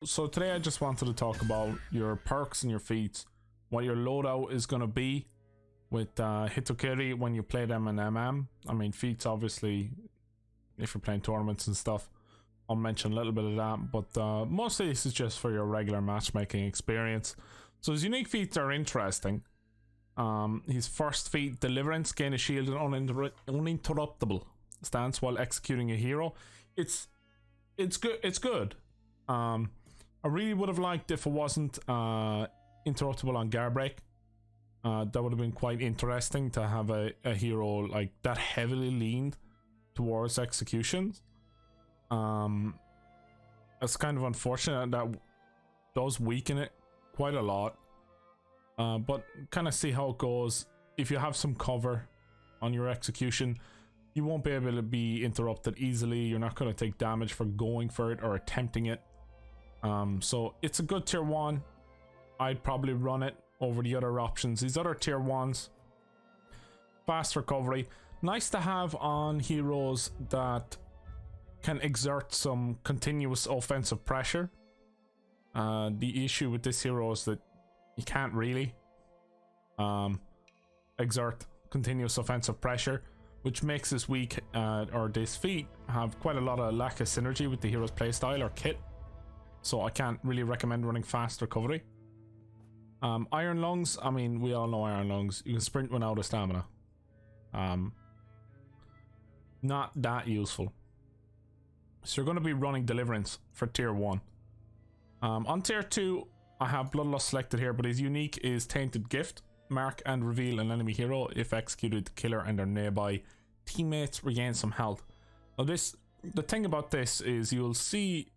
So today I just wanted to talk about your perks and your feats, what your loadout is going to be with Hitokiri when you play them in MM. I mean, feats obviously, if you're playing tournaments and stuff, I'll mention a little bit of that, but mostly this is just for your regular matchmaking experience. So his unique feats are interesting. His first feat, Deliverance, gain a shield and uninterruptible stance while executing a hero. It's good. It's good. I really would have liked if it wasn't interruptible on guard break. That would have been quite interesting to have a hero like that heavily leaned towards executions. It's kind of unfortunate that does weaken it quite a lot. But kind of see how it goes. If you have some cover on your execution, you won't be able to be interrupted easily. You're not going to take damage for going for it or attempting it. So it's a good tier 1. I'd probably run it over the other options. These other tier 1s, fast recovery, nice to have on heroes that can exert some continuous offensive pressure. The issue with this hero is that you can't really exert continuous offensive pressure, which makes this weak or this feat have quite a lot of lack of synergy with the hero's playstyle or kit. So I can't really recommend running fast recovery. Iron Lungs, I mean, we all know Iron Lungs. You can sprint without a stamina. Not that useful. So you're going to be running Deliverance for tier 1. On tier 2, I have Bloodlust selected here, but his unique is Tainted Gift. Mark and reveal an enemy hero. If executed, the killer and their nearby teammates regain some health. Now the thing about this is you'll see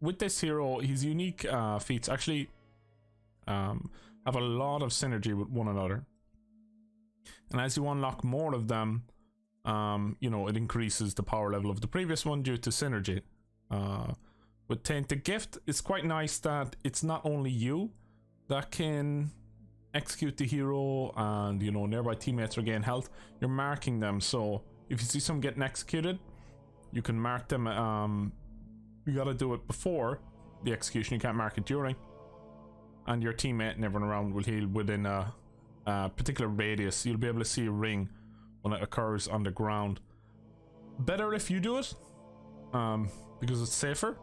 with this hero, his unique feats actually have a lot of synergy with one another. And as you unlock more of them, you know, it increases the power level of the previous one due to synergy. With Tainted Gift, it's quite nice that it's not only you that can execute the hero and, you know, nearby teammates regain health. You're marking them, so if you see someone getting executed, you can mark them. You gotta do it before the execution, you can't mark it during. And your teammate and everyone around will heal within a particular radius. You'll be able to see a ring when it occurs on the ground. Better if you do it, because it's safer.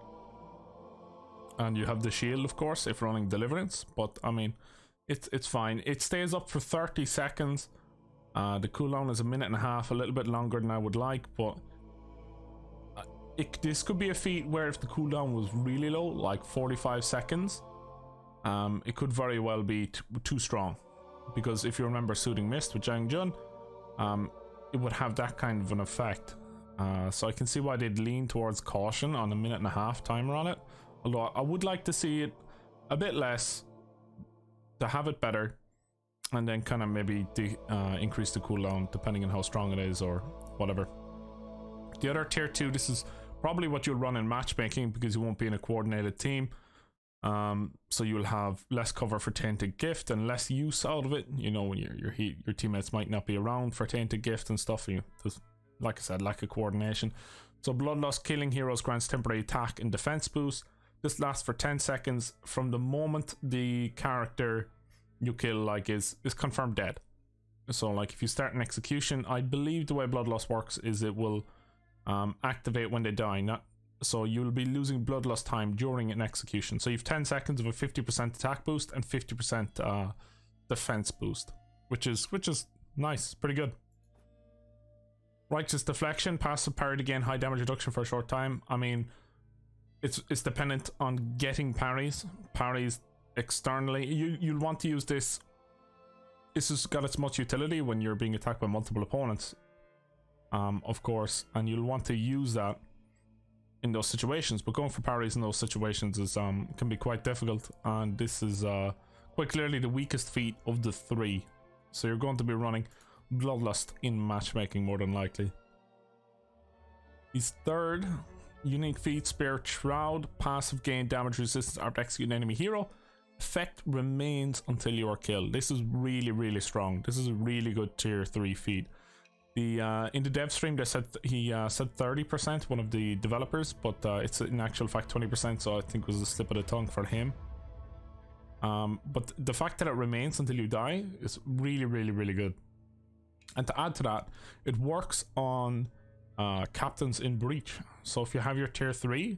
And you have the shield, of course, if running Deliverance. But I mean, it's fine. It stays up for 30 seconds. The cooldown is a minute and a half, a little bit longer than I would like, but this could be a feat where if the cooldown was really low, like 45 seconds, it could very well be too strong. Because if you remember Soothing Mist with Zhang Jun, it would have that kind of an effect. So I can see why they'd lean towards caution on a minute and a half timer on it. Although I would like to see it a bit less to have it better, and then kind of maybe increase the cooldown depending on how strong it is or whatever. The other tier 2, this is probably what you'll run in matchmaking because you won't be in a coordinated team. So you'll have less cover for Tainted Gift and less use out of it. You know, when your teammates might not be around for Tainted Gift and stuff. There's, like I said, lack of coordination. So Bloodlust killing heroes grants temporary attack and defense boost. This lasts for 10 seconds from the moment the character you kill like is confirmed dead. So like if you start an execution, I believe the way Bloodlust works is it will activate when they die. So you'll be losing Bloodlust time during an execution. So you have 10 seconds of a 50% attack boost and 50% defense boost, which is nice, pretty good. Righteous Deflection, passive parry to gain high damage reduction for a short time. I mean, it's dependent on getting parries externally. You'll want to use this. This has got its much utility when you're being attacked by multiple opponents, of course, and you'll want to use that in those situations. But going for parries in those situations is can be quite difficult, and this is quite clearly the weakest feat of the 3. So you're going to be running Bloodlust in matchmaking more than likely. His third unique feat, Spirit Shroud, passive gain damage resistance after executing an enemy hero. Effect remains until you are killed. This is really, really strong. This is a really good tier 3 feat. The in the dev stream they said he said 30%, one of the developers, but it's in actual fact 20%, so I think it was a slip of the tongue for him. But the fact that it remains until you die is really, really, really good. And to add to that, it works on captains in Breach. So if you have your tier 3,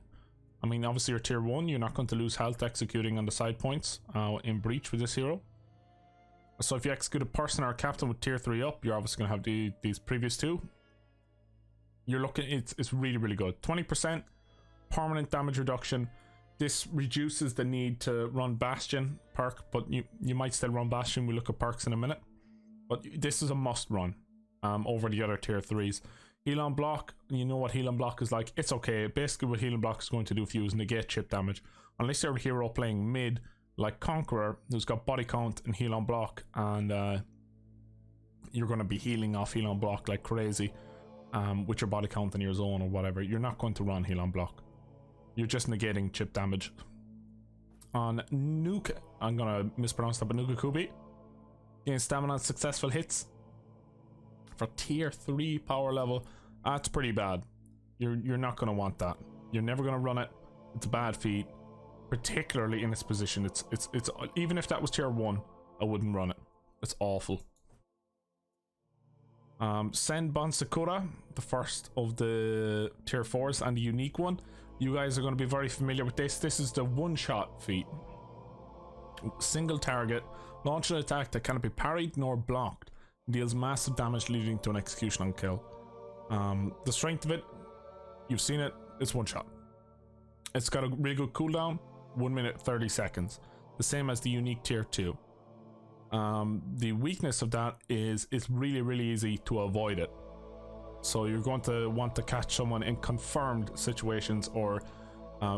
I mean obviously your tier 1, you're not going to lose health executing on the side points in Breach with this hero. So if you execute a person or a captain with tier 3 up, you're obviously going to have these previous two. You're looking, it's really, really good. 20% permanent damage reduction. This reduces the need to run Bastion perk, but you might still run Bastion. We'll look at perks in a minute. But this is a must run over the other tier 3s. Heal on block, you know what heal on block is like. It's okay. Basically what heal on block is going to do for you is negate chip damage. Unless you're a hero playing mid, like Conqueror, who's got body count and heal on block, and you're going to be healing off heal on block like crazy with your body count in your zone or whatever. You're not going to run heal on block. You're just negating chip damage. On Nuke, I'm going to mispronounce that, but Nuka-Kubi, gain stamina on successful hits for tier 3 power level. That's pretty bad. You're not going to want that. You're never going to run it. It's a bad feat. Particularly in its position, it's even if that was tier 1, I wouldn't run it. It's awful. Senbon Sakura, the first of the tier 4s and the unique one. You guys are going to be very familiar with this. This is the one-shot feat. Single target, launch an attack that cannot be parried nor blocked. Deals massive damage leading to an execution on kill. The strength of it, you've seen it, it's one shot. It's got a really good cooldown. 1 minute 30 seconds, the same as the unique tier 2. The weakness of that is it's really, really easy to avoid it. So you're going to want to catch someone in confirmed situations or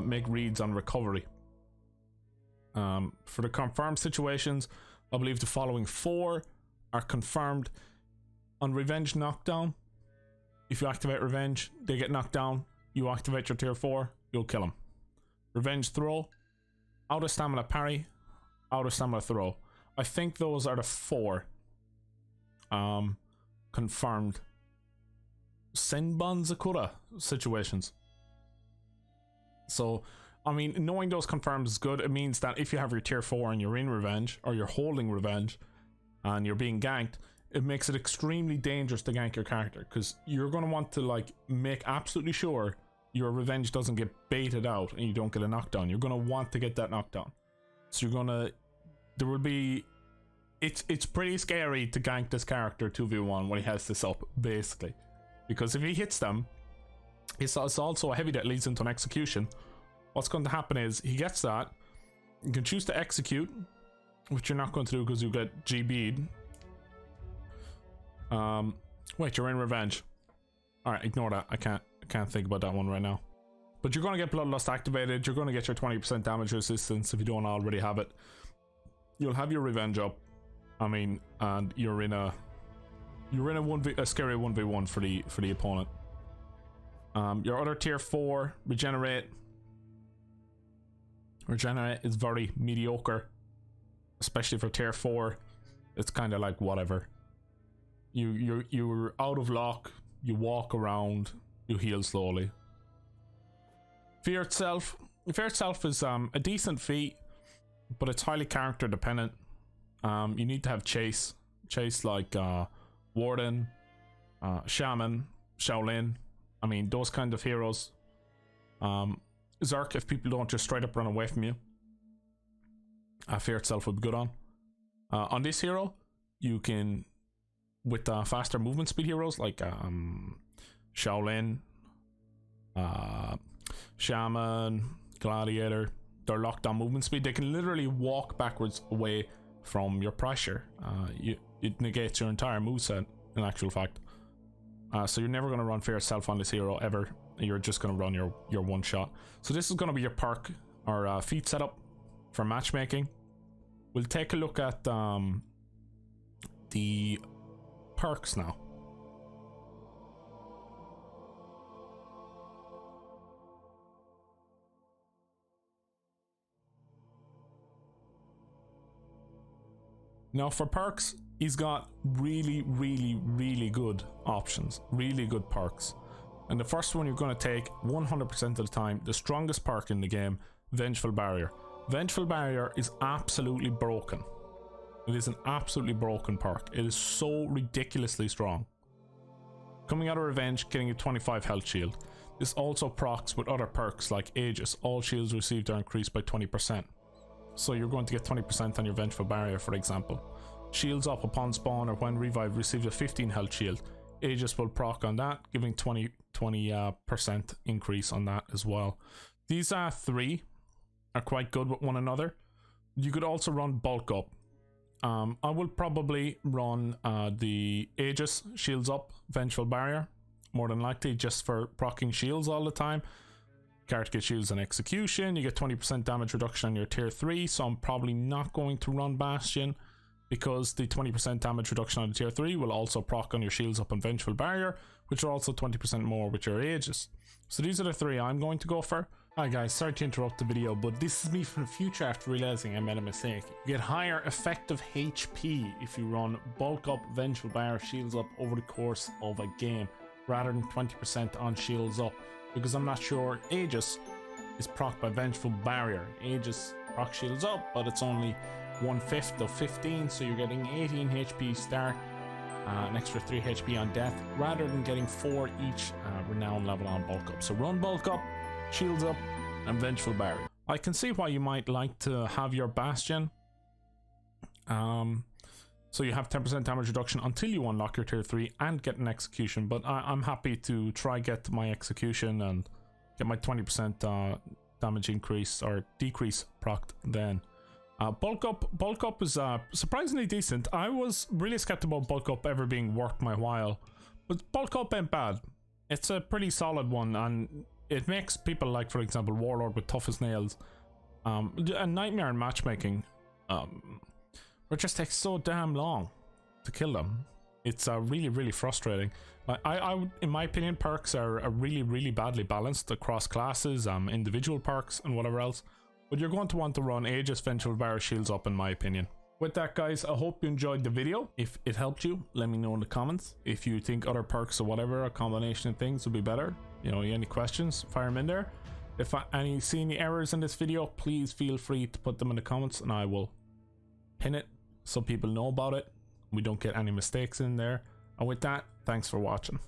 make reads on recovery. For the confirmed situations, I believe the following 4 are confirmed. On Revenge Knockdown, if you activate Revenge, they get knocked down. You activate your tier 4, you'll kill them. Revenge Throw, out of stamina parry, out of stamina throw. I think those are the 4 confirmed Senbon Sakura situations. So, I mean, knowing those confirmed is good. It means that if you have your tier 4 and you're in Revenge, or you're holding Revenge, and you're being ganked, it makes it extremely dangerous to gank your character, because you're going to want to like make absolutely sure your Revenge doesn't get baited out and you don't get a knockdown. You're going to want to get that knockdown. So you're going to, there will be, it's pretty scary to gank this character 2v1 when he has this up, basically. Because if he hits them, it's also a heavy that leads into an execution. What's going to happen is, he gets that, you can choose to execute, which you're not going to do because you get GB'd. Wait, you're in Revenge. Alright, ignore that. I can't think about that one right now. But you're going to get Bloodlust activated. You're going to get your 20% damage resistance if you don't already have it. You'll have your Revenge up. I mean, and you're in a scary 1v1 for the opponent. Your other tier 4, Regenerate. Regenerate is very mediocre, especially for tier 4. It's kind of like whatever. You're out of lock. You walk around. You heal slowly. Fear itself. Fear itself is a decent feat, but it's highly character dependent. You need to have chase like Warden, Shaman, Shaolin. I mean, those kind of heroes. Zerk, if people don't just straight up run away from you. Fear itself would be good on. On this hero, you can, with faster movement speed heroes like Shaolin, Shaman, Gladiator, they're locked on movement speed. They can literally walk backwards away from your pressure. It negates your entire moveset, in actual fact. So you're never going to run Fear Itself on this hero ever. You're just going to run your one shot. So this is going to be your perk or feat setup for matchmaking. We'll take a look at the perks now. Now for perks, he's got really good options, really good perks. And the first one you're going to take 100% of the time, the strongest perk in the game, Vengeful Barrier. Vengeful Barrier is absolutely broken. It is an absolutely broken perk. It is so ridiculously strong. Coming out of Revenge, getting a 25 health shield. This also procs with other perks like Aegis. All shields received are increased by 20%. So you're going to get 20% on your Vengeful Barrier, for example. Shields up upon spawn or when revived receives a 15 health shield. Aegis will proc on that, giving 20% increase on that as well. These three are quite good with one another. You could also run Bulk Up. I will probably run the Aegis Shields Up Vengeful Barrier, more than likely, just for proccing shields all the time. Character gets shields and execution. You get 20% damage reduction on your tier 3, so I'm probably not going to run Bastion, because the 20% damage reduction on the tier 3 will also proc on your shields up and Vengeful Barrier, which are also 20% more with your Aegis. So these are the three I'm going to go for. Hi guys, sorry to interrupt the video, but this is me from the future after realizing I made a mistake. You get higher effective HP if you run Bulk Up, Vengeful Barrier, Shields Up over the course of a game, rather than 20% on Shields Up, because I'm not sure Aegis is proc by Vengeful Barrier. Aegis proc Shields Up, but it's only 1/5 of 15, so you're getting 18 HP start, an extra 3 HP on death, rather than getting 4 each renown level on Bulk Up. So run Bulk Up, Shields Up, and Vengeful Barrier. I can see why you might like to have your Bastion. So you have 10% damage reduction until you unlock your tier 3 and get an execution, but I'm happy to try get my execution and get my 20% damage increase or decrease procced then. Bulk Up is surprisingly decent. I was really skeptical about Bulk Up ever being worth my while, but Bulk Up ain't bad. It's a pretty solid one, and it makes people like, for example, Warlord with Tough as Nails, a nightmare in matchmaking, where it just takes so damn long to kill them. It's really frustrating. I in my opinion, perks are really badly balanced across classes, individual perks and whatever else. But you're going to want to run Aegis, Vengeful Barrier, Shields Up in my opinion. With that guys, I hope you enjoyed the video. If it helped you, let me know in the comments. If you think other perks or whatever, a combination of things would be better, you know, any questions, fire them in there. If I see any errors in this video, please feel free to put them in the comments and I will pin it so people know about it. We don't get any mistakes in there. And with that, thanks for watching.